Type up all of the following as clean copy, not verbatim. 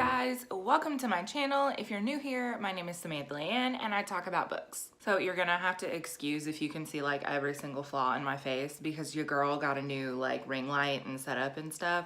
guys, welcome to my channel. If you're new here, my name is Samantha Leanne and I talk about books. So you're gonna have to excuse if you can see like every single flaw in my face because your girl got a new like ring light and setup and stuff.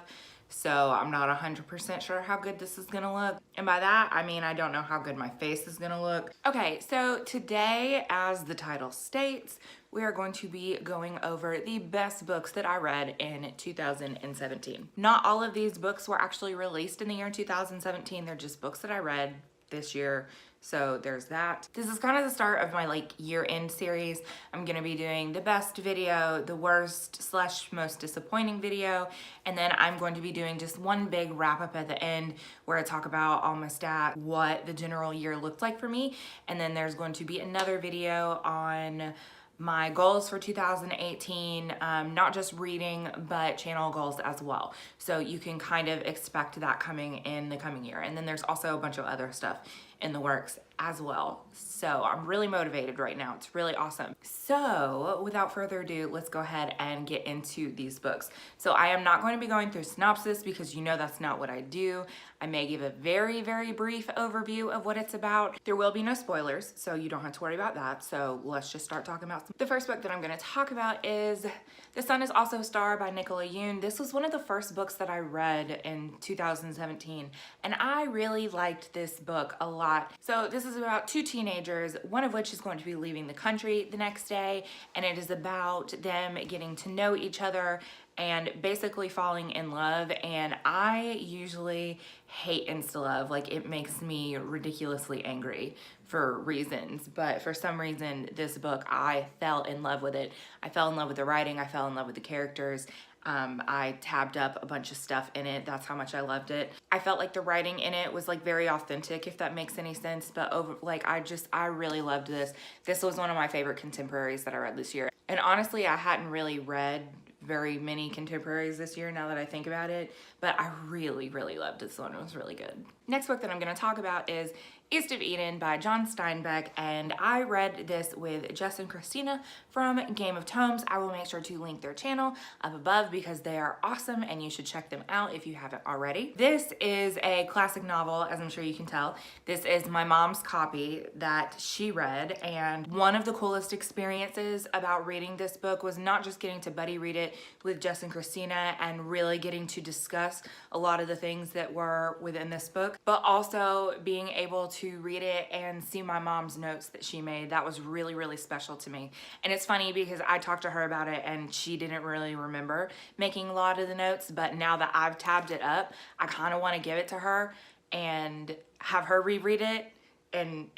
So I'm not 100% sure how good this is gonna look. And by that, I mean I don't know how good my face is gonna look. Okay, so today, as the title states, we are going to be going over the best books that I read in 2017. Not all of these books were actually released in the year 2017. They're just books that I read this year. So there's that. This is kind of the start of my like year-end series. I'm gonna be doing the best video, the worst / most disappointing video, and then I'm going to be doing just one big wrap up at the end where I talk about all my stats, what the general year looked like for me, and then there's going to be another video on my goals for 2018, not just reading, but channel goals as well. So you can kind of expect that coming in the coming year. And then there's also a bunch of other stuff in the works as well. So I'm really motivated right now. It's really awesome. So without further ado, let's go ahead and get into these books. So I am not going to be going through synopsis because you know that's not what I do. I may give a very, very brief overview of what it's about. There will be no spoilers, so you don't have to worry about that. So let's just start talking about some. The first book that I'm gonna talk about is The Sun Is Also a Star by Nicola Yoon. This was one of the first books that I read in 2017, and I really liked this book a lot. So this is about two teenagers, one of which is going to be leaving the country the next day, and it is about them getting to know each other and basically falling in love. And I usually hate insta love. Like, it makes me ridiculously angry for reasons, but for some reason this book, I fell in love with it. I fell in love with the writing, I fell in love with the characters. I tabbed up a bunch of stuff in it. That's how much I loved it. I felt like the writing in it was like very authentic, if that makes any sense. But I really loved this. This was one of my favorite contemporaries that I read this year. And honestly, I hadn't really read very many contemporaries this year now that I think about it, but I really, really loved this one. It was really good. Next book that I'm gonna talk about is East of Eden by John Steinbeck, and I read this with Jess and Christina from Game of Tomes. I will make sure to link their channel up above because they are awesome and you should check them out if you haven't already. This is a classic novel, as I'm sure you can tell. This is my mom's copy that she read, and one of the coolest experiences about reading this book was not just getting to buddy read it with Jess and Christina and really getting to discuss a lot of the things that were within this book, but also being able to read it and see my mom's notes that she made. That was really, really special to me. And it's funny because I talked to her about it and she didn't really remember making a lot of the notes, but now that I've tabbed it up, I kind of want to give it to her and have her reread it and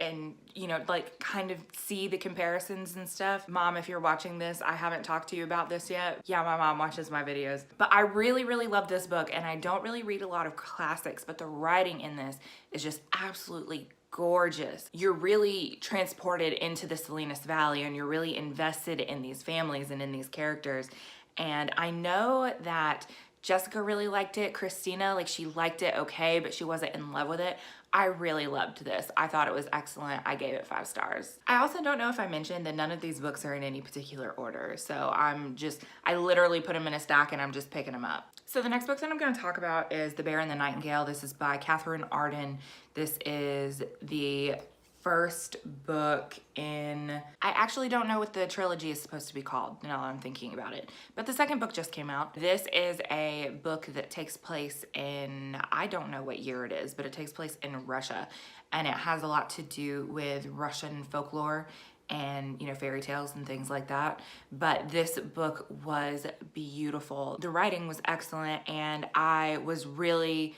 you know, like kind of see the comparisons and stuff. Mom, if you're watching this, I haven't talked to you about this yet. Yeah, my mom watches my videos. But I really, really love this book, and I don't really read a lot of classics, but the writing in this is just absolutely gorgeous. You're really transported into the Salinas Valley and you're really invested in these families and in these characters. And I know that Jessica really liked it. Christina, like, she liked it okay, but she wasn't in love with it. I really loved this. I thought it was excellent. I gave it 5 stars. I also don't know if I mentioned that none of these books are in any particular order. So I literally put them in a stack and I'm just picking them up. So the next book that I'm gonna talk about is The Bear and the Nightingale. This is by Catherine Arden. This is the first book in, I actually don't know what the trilogy is supposed to be called now that I'm thinking about it, but the second book just came out. This is a book that takes place in, I don't know what year it is, but it takes place in Russia, and it has a lot to do with Russian folklore and, you know, fairy tales and things like that. But this book was beautiful. The writing was excellent, and I was really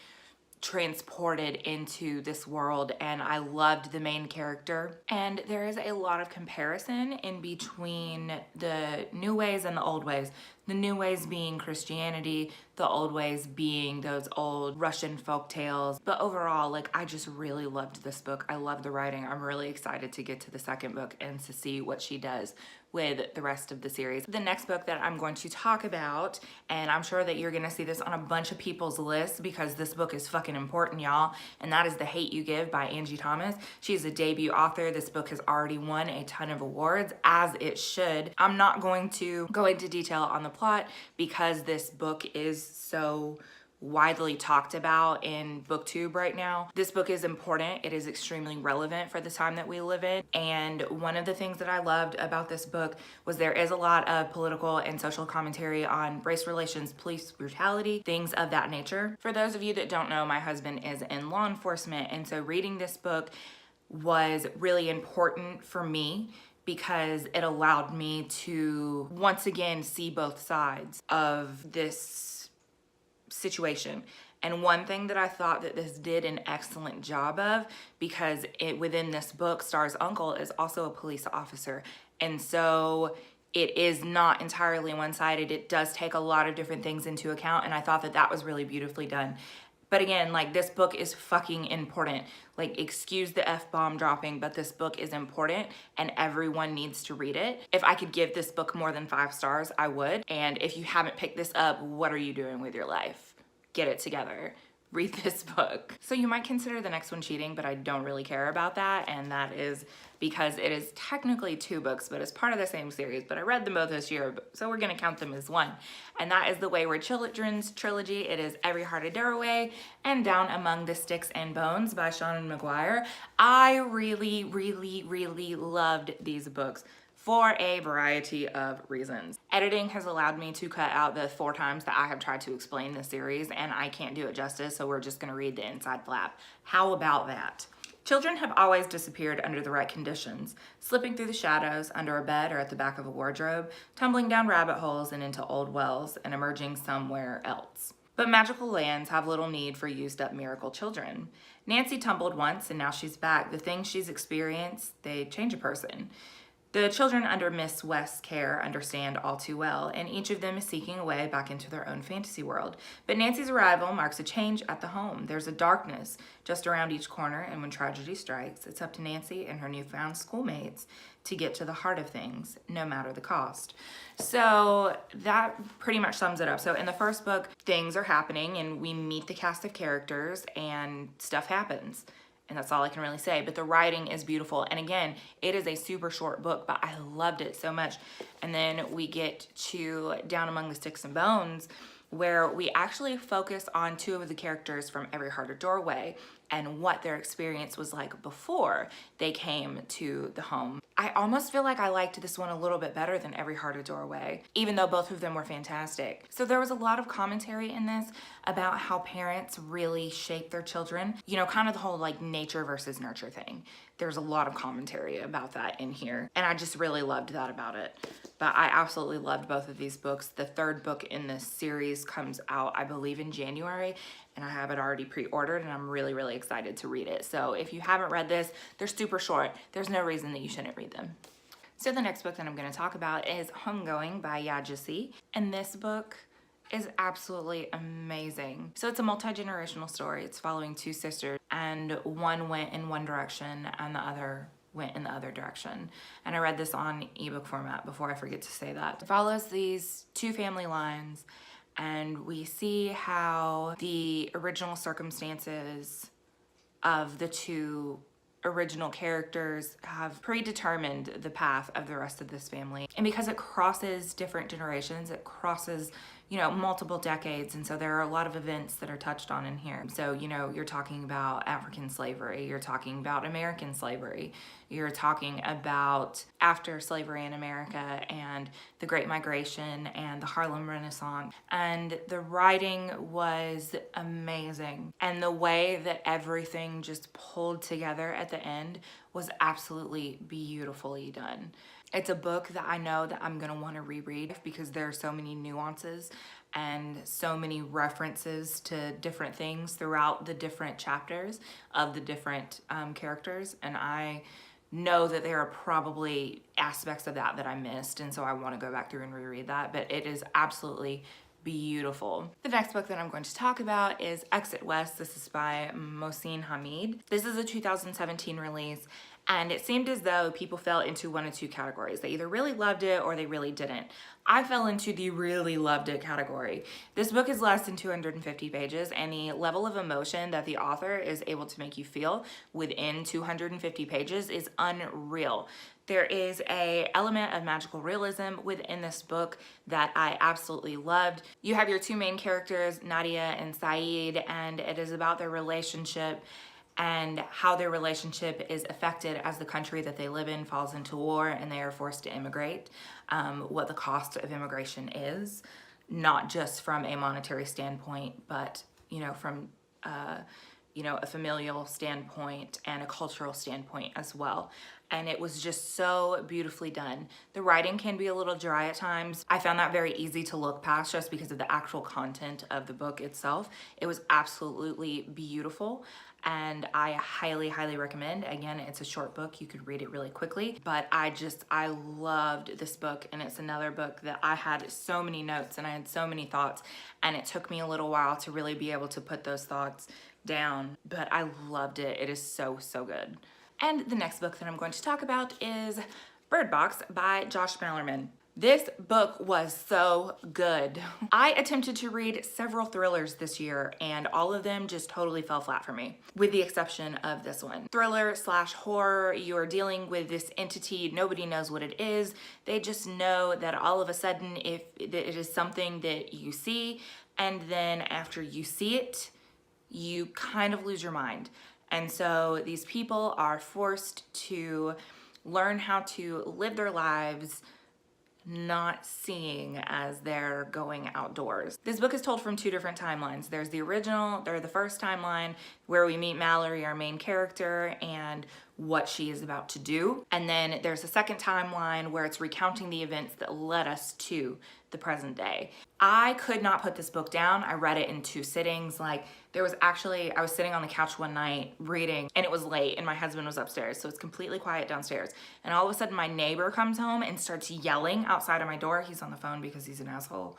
transported into this world, and I loved the main character. And there is a lot of comparison in between the new ways and the old ways. The new ways being Christianity, the old ways being those old Russian folk tales. But overall, like, I just really loved this book. I love the writing. I'm really excited to get to the second book and to see what she does with the rest of the series. The next book that I'm going to talk about, and I'm sure that you're gonna see this on a bunch of people's lists because this book is fucking important, y'all, and that is The Hate U Give by Angie Thomas. She's a debut author. This book has already won a ton of awards, as it should. I'm not going to go into detail on the plot because this book is so widely talked about in booktube right now. This book is important. It is extremely relevant for the time that we live in. And one of the things that I loved about this book was there is a lot of political and social commentary on race relations, police brutality, things of that nature. For those of you that don't know, my husband is in law enforcement, and so reading this book was really important for me because it allowed me to once again see both sides of this situation. And one thing that I thought that this did an excellent job of, because within this book, Star's uncle is also a police officer. And so it is not entirely one-sided. It does take a lot of different things into account. And I thought that that was really beautifully done. But again, like, this book is fucking important. Like, excuse the F-bomb dropping, but this book is important and everyone needs to read it. If I could give this book more than 5 stars, I would. And if you haven't picked this up, what are you doing with your life? Get it together. Read this book. So you might consider the next one cheating, but I don't really care about that. And that is because it is technically 2 books, but it's part of the same series. But I read them both this year, so we're gonna count them as one. And that is the Wayward Children's trilogy. It is Every Heart a Doorway and Down Among the Sticks and Bones by Seanan McGuire. I really, really, really loved these books for a variety of reasons. Editing has allowed me to cut out the 4 times that I have tried to explain the series, and I can't do it justice, so we're just gonna read the inside flap. How about that? Children have always disappeared under the right conditions, slipping through the shadows, under a bed or at the back of a wardrobe, tumbling down rabbit holes and into old wells, and emerging somewhere else. But magical lands have little need for used-up miracle children. Nancy tumbled once, and now she's back. The things she's experienced, they change a person. The children under Miss West's care understand all too well, and each of them is seeking a way back into their own fantasy world. But Nancy's arrival marks a change at the home. There's a darkness just around each corner, and when tragedy strikes, it's up to Nancy and her newfound schoolmates to get to the heart of things, no matter the cost. So that pretty much sums it up. So in the first book, things are happening, and we meet the cast of characters, and stuff happens. And that's all I can really say. But the writing is beautiful. And again, it is a super short book, but I loved it so much. And then we get to Down Among the Sticks and Bones, where we actually focus on 2 of the characters from Every Heart a Doorway and what their experience was like before they came to the home. I almost feel like I liked this one a little bit better than Every Heart a Doorway, even though both of them were fantastic. So there was a lot of commentary in this about how parents really shape their children. You know, kind of the whole like nature versus nurture thing. There's a lot of commentary about that in here, and I just really loved that about it. But I absolutely loved both of these books. The 3rd book in this series comes out, I believe, in January, and I have it already pre-ordered, and I'm really, really excited to read it. So if you haven't read this, they're super short. There's no reason that you shouldn't read them. So the next book that I'm going to talk about is Homegoing by Yajasi, and this book is absolutely amazing. So it's a multi-generational story. It's following 2 sisters, and one went in one direction and the other went in the other direction. And I read this on ebook format before I forget to say that. It follows these 2 family lines, and we see how the original circumstances of the 2 original characters have predetermined the path of the rest of this family. And because it crosses different generations, it crosses, you know, multiple decades, and so there are a lot of events that are touched on in here. So, you know, you're talking about African slavery, you're talking about American slavery, you're talking about after slavery in America and the Great Migration and the Harlem Renaissance. And the writing was amazing. And the way that everything just pulled together at the end was absolutely beautifully done. It's a book that I know that I'm gonna wanna reread because there are so many nuances and so many references to different things throughout the different chapters of the different characters. And I know that there are probably aspects of that that I missed, and so I wanna go back through and reread that, but it is absolutely beautiful. The next book that I'm going to talk about is Exit West. This is by Mohsin Hamid. This is a 2017 release, and it seemed as though people fell into one of 2 categories. They either really loved it or they really didn't. I fell into the really loved it category. This book is less than 250 pages, and the level of emotion that the author is able to make you feel within 250 pages is unreal. There is a element of magical realism within this book that I absolutely loved. You have your two main characters, Nadia and Saeed, and it is about their relationship and how their relationship is affected as the country that they live in falls into war and they are forced to immigrate, what the cost of immigration is, not just from a monetary standpoint, but from a familial standpoint and a cultural standpoint as well. And it was just so beautifully done. The writing can be a little dry at times. I found that very easy to look past just because of the actual content of the book itself. It was absolutely beautiful, and I highly, highly recommend. Again, it's a short book. You could read it really quickly, but I loved this book, and it's another book that I had so many notes and I had so many thoughts, and it took me a little while to really be able to put those thoughts down, but I loved it. It is so, so good. And the next book that I'm going to talk about is Byrd Box by Josh Malerman. This book was so good. I attempted to read several thrillers this year and all of them just totally fell flat for me, with the exception of this one. Thriller slash horror, you're dealing with this entity, nobody knows what it is. They just know that all of a sudden if it is something that you see, and then after you see it, you kind of lose your mind. And so these people are forced to learn how to live their lives not seeing as they're going outdoors. This book is told from two different timelines. There's the original, or the first timeline, where we meet Mallory, our main character, and what she is about to do. And then there's a second timeline where it's recounting the events that led us to the present day. I could not put this book down. I read it in 2 sittings. I was sitting on the couch one night reading, and it was late and my husband was upstairs, so it's completely quiet downstairs. And all of a sudden my neighbor comes home and starts yelling outside of my door. He's on the phone because he's an asshole.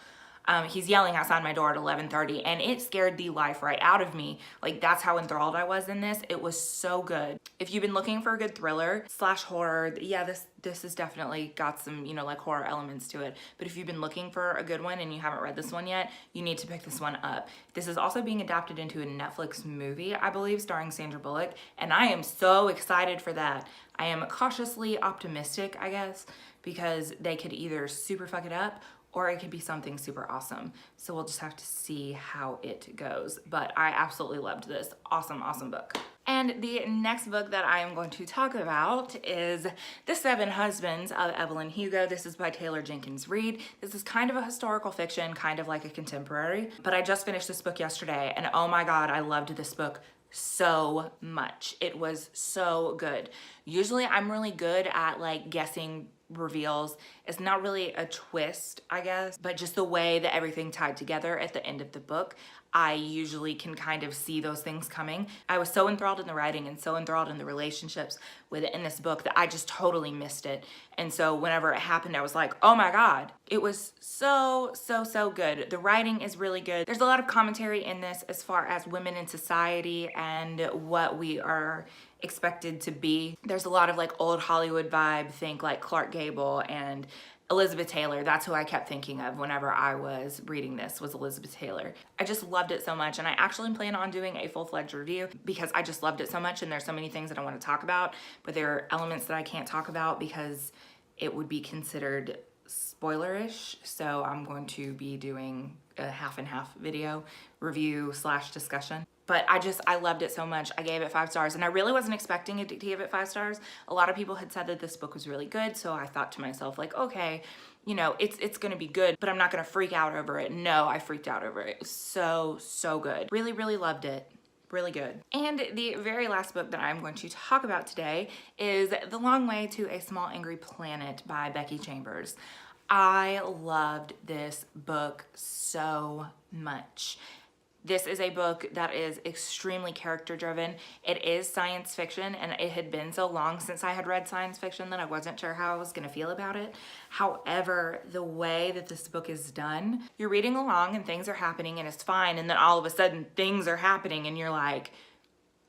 He's yelling outside my door at 11:30, and it scared the life right out of me. That's how enthralled I was in this. It was so good. If you've been looking for a good thriller slash horror, yeah, this has definitely got some, horror elements to it. But if you've been looking for a good one and you haven't read this one yet, you need to pick this one up. This is also being adapted into a Netflix movie, I believe, starring Sandra Bullock, and I am so excited for that. I am cautiously optimistic, I guess, because they could either super fuck it up or it could be something super awesome. So we'll just have to see how it goes. But I absolutely loved this. Awesome, awesome book. And the next book that I am going to talk about is The 7 Husbands of Evelyn Hugo. This is by Taylor Jenkins Reid. This is kind of a historical fiction, kind of like a contemporary. But I just finished this book yesterday, and oh my God, I loved this book so much. It was so good. Usually I'm really good at guessing reveals. It's not really a twist, I guess, but just the way that everything tied together at the end of the book, I usually can kind of see those things coming. I was so enthralled in the writing and so enthralled in the relationships within this book that I just totally missed it. And so whenever it happened, I was like, oh my God. It was so, so, so good. The writing is really good. There's a lot of commentary in this as far as women in society and what we are expected to be. There's a lot of old Hollywood vibe, think Clark Gable and Elizabeth Taylor. That's who I kept thinking of whenever I was reading this, was Elizabeth Taylor. I just loved it so much, and I actually plan on doing a full-fledged review because I just loved it so much, and there's so many things that I want to talk about, but there are elements that I can't talk about because it would be considered spoilerish. So I'm going to be doing a half and half video review slash discussion. But I loved it so much. I gave it 5 stars, and I really wasn't expecting it to give it 5 stars. A lot of people had said that this book was really good, so I thought to myself, okay, it's gonna be good, but I'm not gonna freak out over it. No, I freaked out over it. It was so, so good. Really, really loved it. Really good. And the very last book that I'm going to talk about today is The Long Way to a Small Angry Planet by Becky Chambers. I loved this book so much. This is a book that is extremely character driven. It is science fiction, and it had been so long since I had read science fiction that I wasn't sure how I was gonna feel about it. However, the way that this book is done, you're reading along and things are happening and it's fine, and then all of a sudden things are happening and you're like,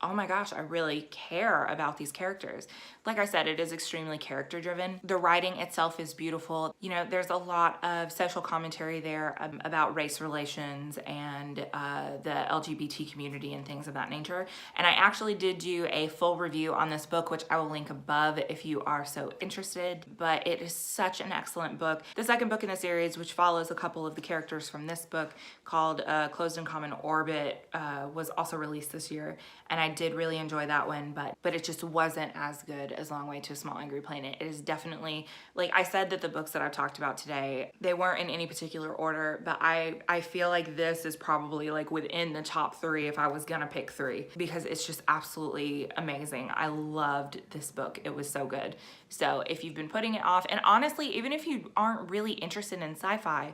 oh my gosh, I really care about these characters. Like I said, it is extremely character driven. The writing itself is beautiful. You know, there's a lot of social commentary there about race relations and the LGBT community and things of that nature. And I actually did do a full review on this book, which I will link above if you are so interested. But it is such an excellent book. The second book in the series, which follows a couple of the characters from this book, called Closed and Common Orbit, was also released this year. And I did really enjoy that one, but it just wasn't as good as Long Way to a Small Angry Planet. It is definitely, like I said, that the books that I've talked about today, they weren't in any particular order, but I feel like this is probably like within the top 3 if I was gonna pick 3, because it's just absolutely amazing. I loved this book. It was so good. So if you've been putting it off, and honestly, even if you aren't really interested in sci-fi,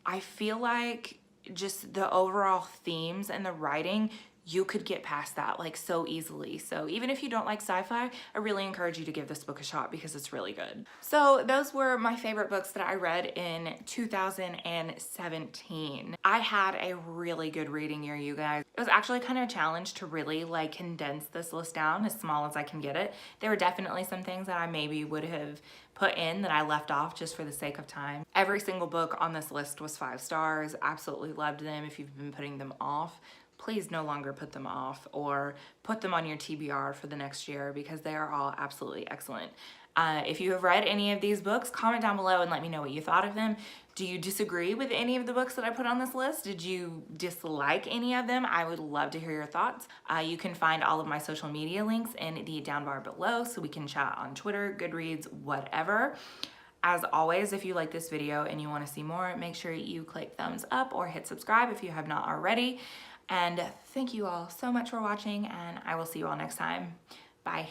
I feel like just the overall themes and the writing, you could get past that like so easily. So even if you don't like sci-fi, I really encourage you to give this book a shot because it's really good. So those were my favorite books that I read in 2017. I had a really good reading year, you guys. It was actually kind of a challenge to really like condense this list down as small as I can get it. There were definitely some things that I maybe would have put in that I left off just for the sake of time. Every single book on this list was 5 stars. Absolutely loved them. If you've been putting them off, please no longer put them off or put them on your TBR for the next year because they are all absolutely excellent. If you have read any of these books, comment down below and let me know what you thought of them. Do you disagree with any of the books that I put on this list? Did you dislike any of them? I would love to hear your thoughts. You can find all of my social media links in the down bar below so we can chat on Twitter, Goodreads, whatever. As always, if you like this video and you want to see more, make sure you click thumbs up or hit subscribe if you have not already. And thank you all so much for watching, and I will see you all next time. Bye.